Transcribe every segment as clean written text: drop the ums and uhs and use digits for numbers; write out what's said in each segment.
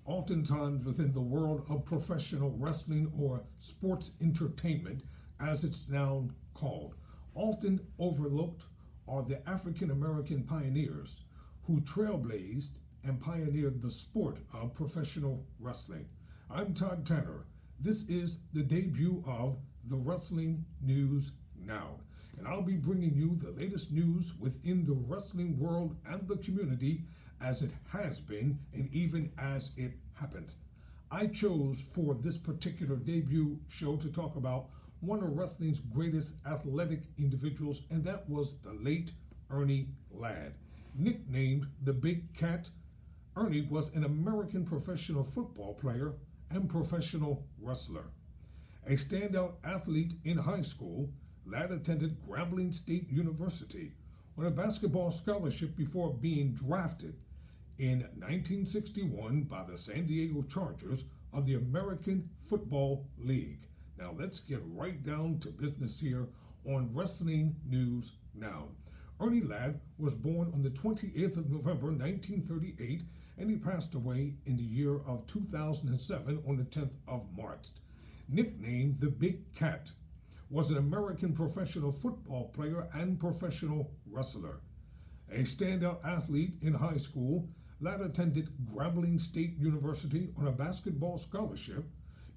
oftentimes within the world of professional wrestling or sports entertainment, as it's now called. Often overlooked are the African American pioneers who trailblazed and pioneered the sport of professional wrestling. I'm Todd Tanner. This is the debut of the Wrestling News Now, and I'll be bringing you the latest news within the wrestling world and the community as it has been and even as it happened. I chose for this particular debut show to talk about one of wrestling's greatest athletic individuals, and that was the late Ernie Ladd. Nicknamed the Big Cat, Ernie was an American professional football player and professional wrestler. A standout athlete in high school, Ladd attended Grambling State University on a basketball scholarship before being drafted in 1961 by the San Diego Chargers of the American Football League. Now let's get right down to business here on Wrestling News Now. Ernie Ladd was born on the 28th of November 1938, and he passed away in the year of 2007 on the 10th of March. Nicknamed the Big Cat, was an American professional football player and professional wrestler. A standout athlete in high school, Ladd attended Grambling State University on a basketball scholarship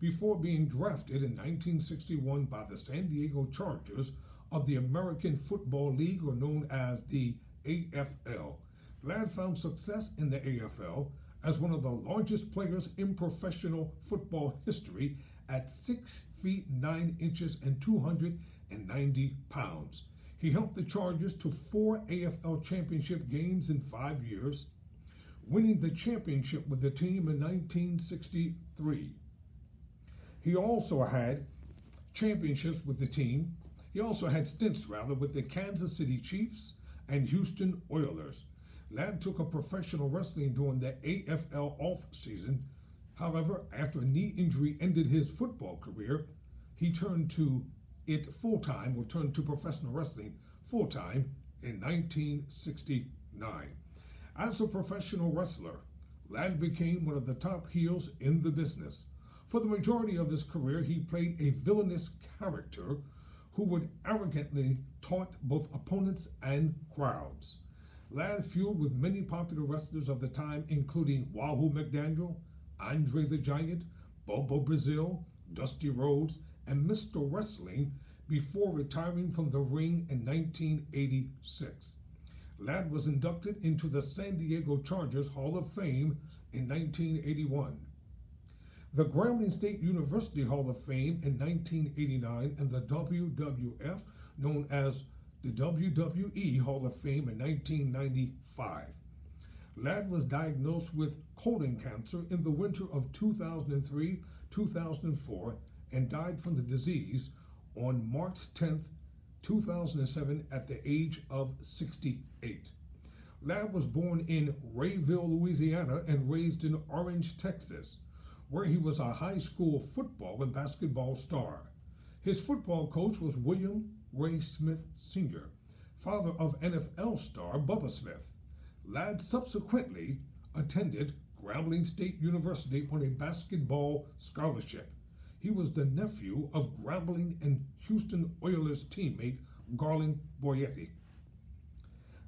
before being drafted in 1961 by the San Diego Chargers of the American Football League, or known as the AFL. Ladd found success in the AFL as one of the largest players in professional football history at 6 feet 9 inches and 290 pounds. He helped the Chargers to 4 AFL championship games in 5 years, winning the championship with the team in 1963. He also had championships with the team. He also had stints with the Kansas City Chiefs and Houston Oilers. Ladd took up professional wrestling during the AFL off-season. However, after a knee injury ended his football career, he turned to professional wrestling full-time in 1969. As a professional wrestler, Ladd became one of the top heels in the business. For the majority of his career, he played a villainous character who would arrogantly taunt both opponents and crowds. Ladd feuded with many popular wrestlers of the time, including Wahoo McDaniel, Andre the Giant, Bobo Brazil, Dusty Rhodes, and Mr. Wrestling, before retiring from the ring in 1986. Ladd was inducted into the San Diego Chargers Hall of Fame in 1981, the Grambling State University Hall of Fame in 1989, and the WWF, known as the WWE Hall of Fame, in 1995. Ladd was diagnosed with colon cancer in the winter of 2003-2004 and died from the disease on March 10, 2007 at the age of 68. Ladd was born in Rayville, Louisiana and raised in Orange, Texas, where he was a high school football and basketball star. His football coach was William Ray Smith Sr., father of NFL star Bubba Smith. Ladd subsequently attended Grambling State University on a basketball scholarship. He was the nephew of Grambling and Houston Oilers teammate Garland Boyetti.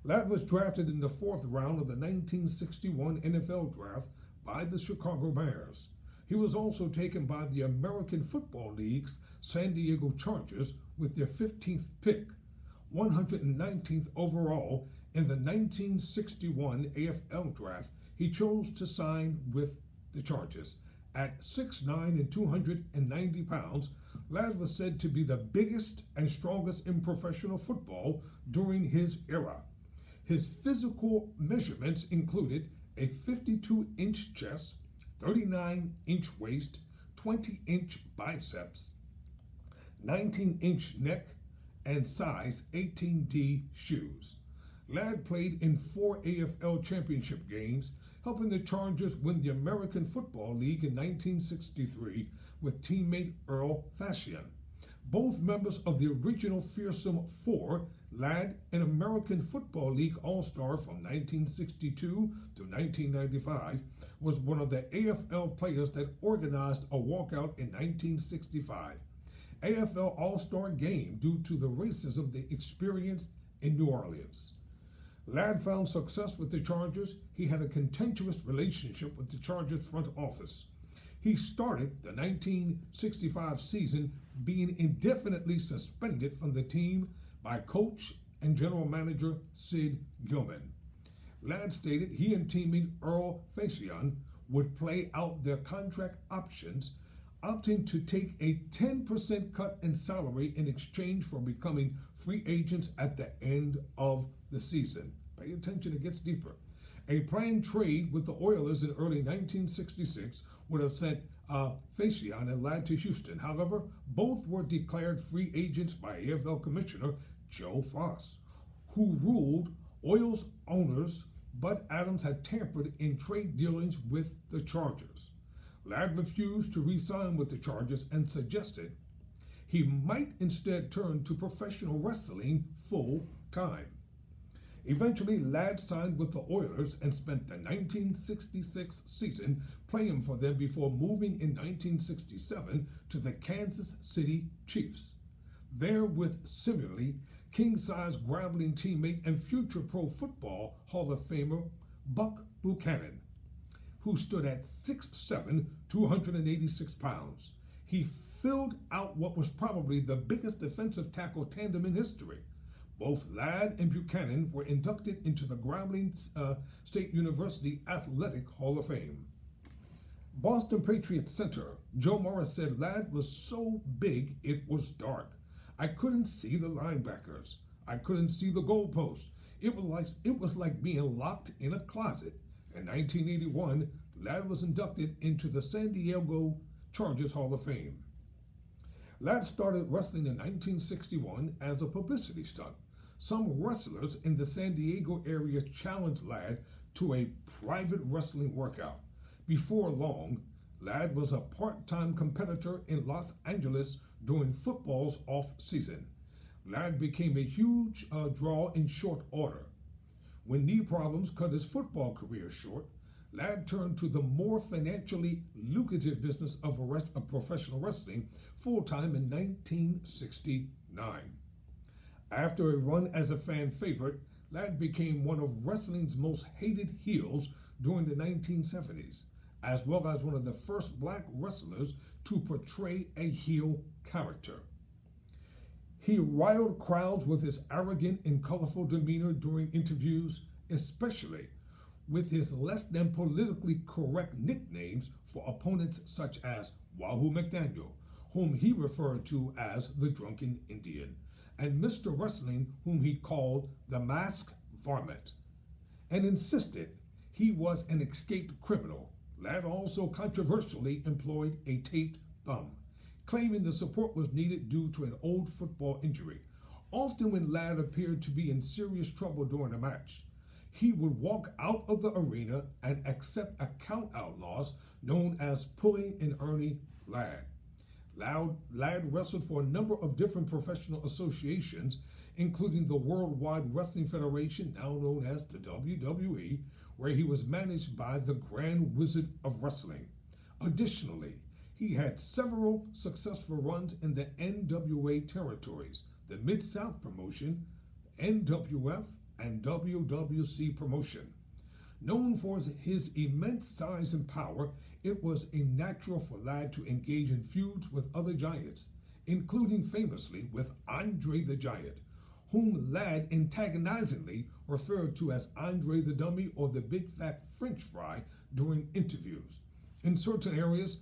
Ladd was drafted in the 4th round of the 1961 NFL draft by the Chicago Bears. He was also taken by the American Football League's San Diego Chargers with their 15th pick, 119th overall in the 1961 AFL draft. He chose to sign with the Chargers. At 6'9" and 290 pounds, Ladd was said to be the biggest and strongest in professional football during his era. His physical measurements included a 52-inch chest, 39-inch waist, 20-inch biceps, 19-inch neck, and size 18D shoes. Ladd played in 4 AFL championship games, helping the Chargers win the American Football League in 1963 with teammate Earl Fashion. Both members of the original Fearsome Four Ladd, an American Football League All-Star from 1962 to 1995, was one of the AFL players that organized a walkout in 1965 AFL All-Star game due to the racism they experienced in New Orleans. Ladd found success with the Chargers. He had a contentious relationship with the Chargers front office. He started the 1965 season being indefinitely suspended from the team by coach and general manager Sid Gilman. Ladd stated he and teammate Earl Facian would play out their contract options, opting to take a 10% cut in salary in exchange for becoming free agents at the end of the season. Pay attention, it gets deeper. A planned trade with the Oilers in early 1966 would have sent Facian and Ladd to Houston. However, both were declared free agents by AFL Commissioner Joe Foss, who ruled Oilers owners Bud Adams had tampered in trade dealings with the Chargers. Ladd refused to re-sign with the Chargers and suggested he might instead turn to professional wrestling full time. Eventually, Ladd signed with the Oilers and spent the 1966 season playing for them before moving in 1967 to the Kansas City Chiefs. There with similarly king-size grappling teammate and future Pro Football Hall of Famer Buck Buchanan, who stood at 6'7", 286 pounds. He filled out what was probably the biggest defensive tackle tandem in history. Both Ladd and Buchanan were inducted into the Grambling State University Athletic Hall of Fame. Boston Patriots center Joe Morris said Ladd was so big it was dark. I couldn't see the linebackers. I couldn't see the goalpost. It was like being locked in a closet. In 1981, Ladd was inducted into the San Diego Chargers Hall of Fame. Ladd started wrestling in 1961 as a publicity stunt. Some wrestlers in the San Diego area challenged Ladd to a private wrestling workout. Before long, Ladd was a part-time competitor in Los Angeles during football's off-season. Ladd became a huge draw in short order. When knee problems cut his football career short, Ladd turned to the more financially lucrative business of professional wrestling full-time in 1969. After a run as a fan favorite, Ladd became one of wrestling's most hated heels during the 1970s, as well as one of the first black wrestlers to portray a heel character. He riled crowds with his arrogant and colorful demeanor during interviews, especially with his less than politically correct nicknames for opponents such as Wahoo McDaniel, whom he referred to as the Drunken Indian, and Mr. Wrestling, whom he called the Masked Varmint, and insisted he was an escaped criminal. Ladd also controversially employed a taped thumb, claiming the support was needed due to an old football injury. Often when Ladd appeared to be in serious trouble during a match, he would walk out of the arena and accept a count-out loss known as pulling an Ernie Ladd. Ladd wrestled for a number of different professional associations, including the Worldwide Wrestling Federation, now known as the WWE, where he was managed by the Grand Wizard of Wrestling. Additionally, he had several successful runs in the NWA territories, the Mid-South promotion, NWF, and WWC promotion. Known for his immense size and power, it was a natural for Ladd to engage in feuds with other giants, including famously with Andre the Giant, whom Ladd antagonizingly referred to as Andre the Dummy or the Big Fat French Fry during interviews. In certain areas,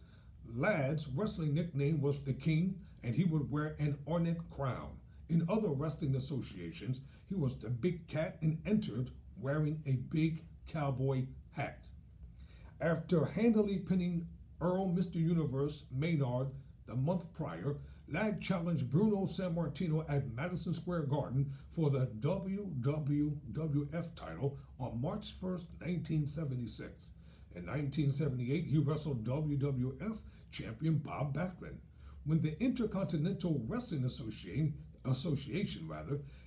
Ladd's wrestling nickname was the King, and he would wear an ornate crown. In other wrestling associations, he was the Big Cat and entered wearing a big cowboy hat. After handily pinning Earl Mr. Universe Maynard the month prior, Ladd challenged Bruno Sammartino at Madison Square Garden for the WWF title on March 1st, 1976. In 1978, he wrestled WWF champion Bob Backlund. When the Intercontinental Wrestling Association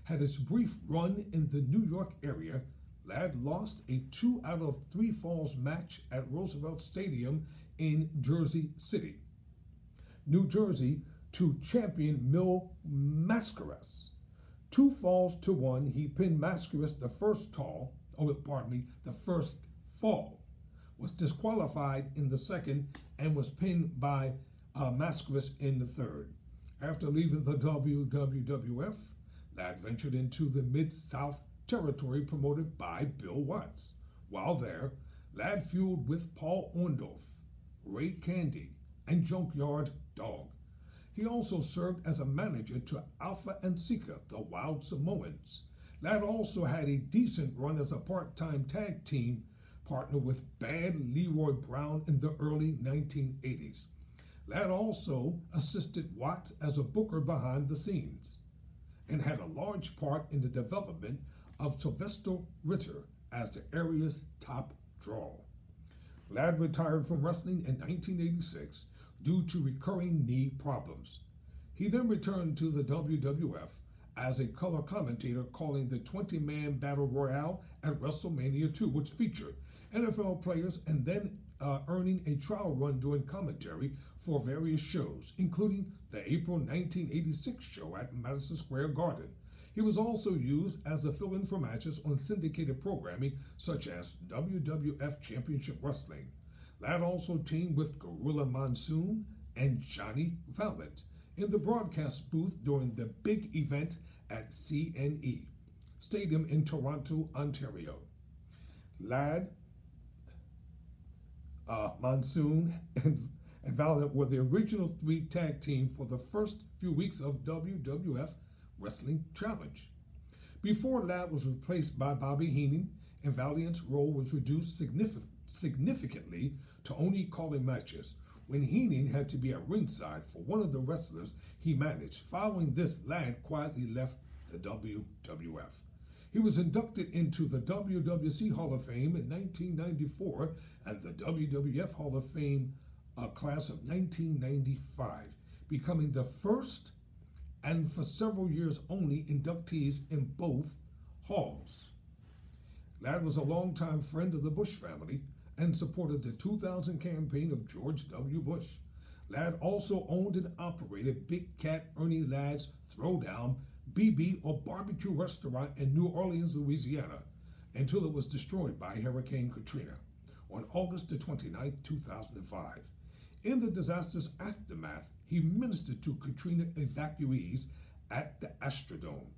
had its brief run in the New York area, Ladd lost a 2 out of 3 falls match at Roosevelt Stadium in Jersey City, New Jersey, to champion Mil Mascaras. 2 falls to 1, he pinned Mascaras the first fall, was disqualified in the second, and was pinned by Mascaras in the third. After leaving the WWF, Ladd ventured into the Mid-South territory promoted by Bill Watts. While there, Ladd feuded with Paul Orndorff, Ray Candy, and Junkyard Dog. He also served as a manager to Alpha and Sika, the Wild Samoans. Ladd also had a decent run as a part-time tag team partner with Bad Leroy Brown in the early 1980s. Ladd also assisted Watts as a booker behind the scenes and had a large part in the development of Sylvester Ritter as the area's top draw. Ladd retired from wrestling in 1986 due to recurring knee problems. He then returned to the WWF as a color commentator, calling the 20-man Battle Royale at WrestleMania 2, which featured NFL players, and then earning a trial run doing commentary for various shows, including the April 1986 show at Madison Square Garden. He was also used as a fill-in for matches on syndicated programming such as WWF Championship Wrestling. Ladd also teamed with Gorilla Monsoon and Johnny Valiant in the broadcast booth during the big event at CNE Stadium in Toronto, Ontario. Ladd, Monsoon, and Valiant were the original 3 tag team for the first few weeks of WWF Wrestling Challenge. Before Ladd was replaced by Bobby Heenan, and Valiant's role was reduced significantly to only calling matches, when Heenan had to be at ringside for one of the wrestlers he managed. Following this, Ladd quietly left the WWF. He was inducted into the WWC Hall of Fame in 1994 and the WWF Hall of Fame class of 1995, becoming the first and for several years only inductees in both halls. Ladd was a longtime friend of the Bush family and supported the 2000 campaign of George W. Bush. Ladd also owned and operated Big Cat Ernie Ladd's Throwdown BB or barbecue restaurant in New Orleans, Louisiana, until it was destroyed by Hurricane Katrina on August 29, 2005. In the disaster's aftermath, he ministered to Katrina evacuees at the Astrodome.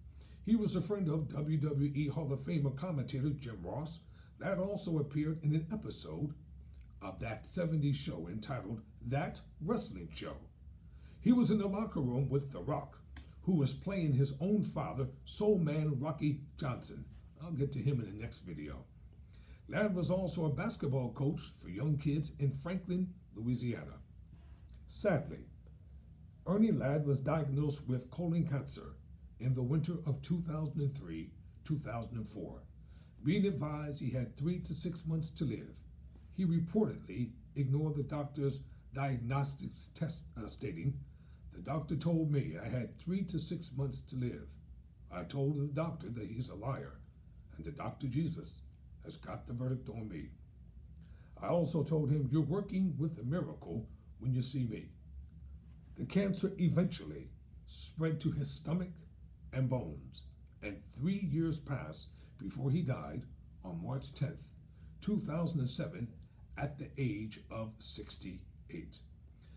He was a friend of WWE Hall of Famer commentator Jim Ross. Ladd also appeared in an episode of That 70s Show entitled That Wrestling Show. He was in the locker room with The Rock, who was playing his own father, Soul Man Rocky Johnson. I'll get to him in the next video. Ladd was also a basketball coach for young kids in Franklin, Louisiana. Sadly, Ernie Ladd was diagnosed with colon cancer in the winter of 2003-2004. Being advised he had 3 to 6 months to live, he reportedly ignored the doctor's diagnostics test stating, "The doctor told me I had 3 to 6 months to live. I told the doctor that he's a liar, and the Dr. Jesus has got the verdict on me. I also told him, you're working with a miracle when you see me." The cancer eventually spread to his stomach and bones, and 3 years passed before he died on March 10th, 2007, at the age of 68.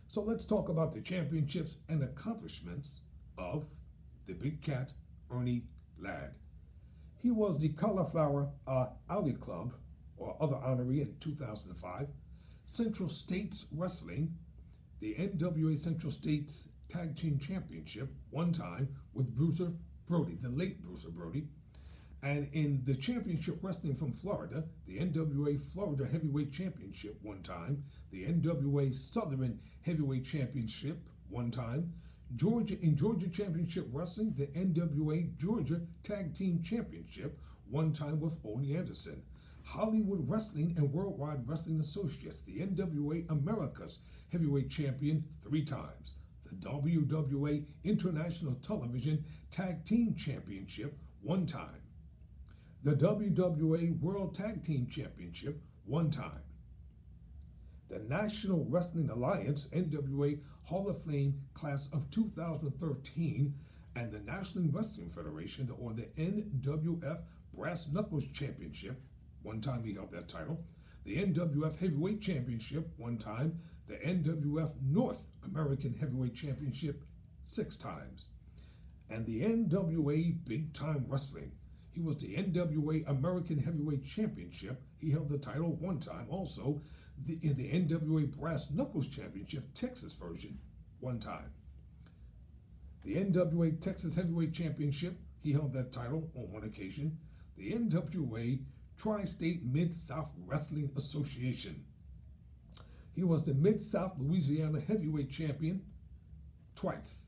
So let's talk about the championships and accomplishments of the Big Cat, Ernie Ladd. He was the Cauliflower Alley Club, or other honoree in 2005, Central States Wrestling, the NWA Central States Tag Team Championship, one time with Bruiser Brody, the late Bruiser Brody, and in the Championship Wrestling from Florida, the NWA Florida Heavyweight Championship one time, the NWA Southern Heavyweight Championship one time, Georgia Championship Wrestling, the NWA Georgia Tag Team Championship one time with Ole Anderson, Hollywood Wrestling and Worldwide Wrestling Associates, the NWA America's Heavyweight Champion 3 times, the WWA International Television Tag Team Championship 1 time, the WWA World Tag Team Championship 1 time, the National Wrestling Alliance NWA Hall of Fame Class of 2013, and the National Wrestling Federation, or the NWF Brass Knuckles Championship, 1 time he held that title, the NWF Heavyweight Championship 1 time, the NWF North American Heavyweight Championship 6 times, and the NWA Big Time Wrestling. He was the NWA American Heavyweight Championship. He held the title 1 time. Also, in the NWA Brass Knuckles Championship Texas version 1 time. The NWA Texas Heavyweight Championship, he held that title on 1 occasion. The NWA Tri-State Mid-South Wrestling Association. He was the Mid-South Louisiana Heavyweight Champion twice.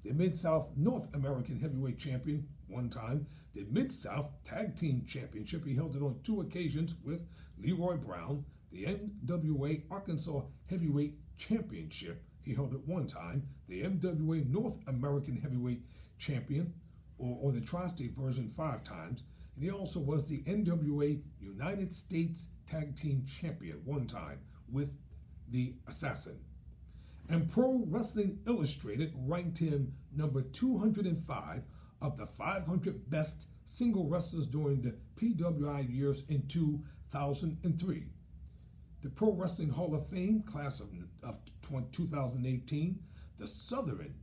The Mid-South North American Heavyweight Champion 1 time. The Mid-South Tag Team Championship, he held it on 2 occasions with Leroy Brown. The NWA Arkansas Heavyweight Championship, he held it 1 time. The NWA North American Heavyweight Champion, or the Tri-State version, 5 times. And he also was the NWA United States Tag Team Champion 1 time with the Assassin. And Pro Wrestling Illustrated ranked him number 205 of the 500 best single wrestlers during the PWI years in 2003. The Pro Wrestling Hall of Fame class of 2018, the Southern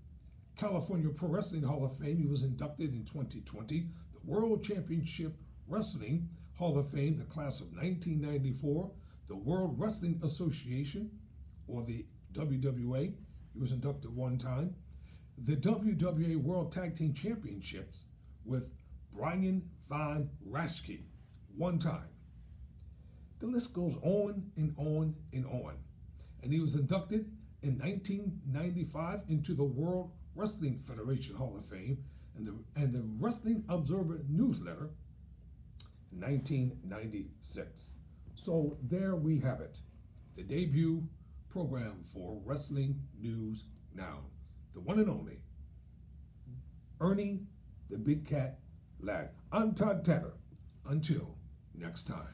California Pro Wrestling Hall of Fame, he was inducted in 2020, the World Championship Wrestling Hall of Fame, the class of 1994, the World Wrestling Association, or the WWA, he was inducted 1 time, the WWA World Tag Team Championships with Brian Von Raschke 1 time. The list goes on and on and on. And he was inducted in 1995 into the World Wrestling Federation Hall of Fame and the Wrestling Observer Newsletter in 1996. So there we have it, the debut program for Wrestling News Now, the one and only Ernie the Big Cat Ladd. I'm Todd Tanner. Until next time.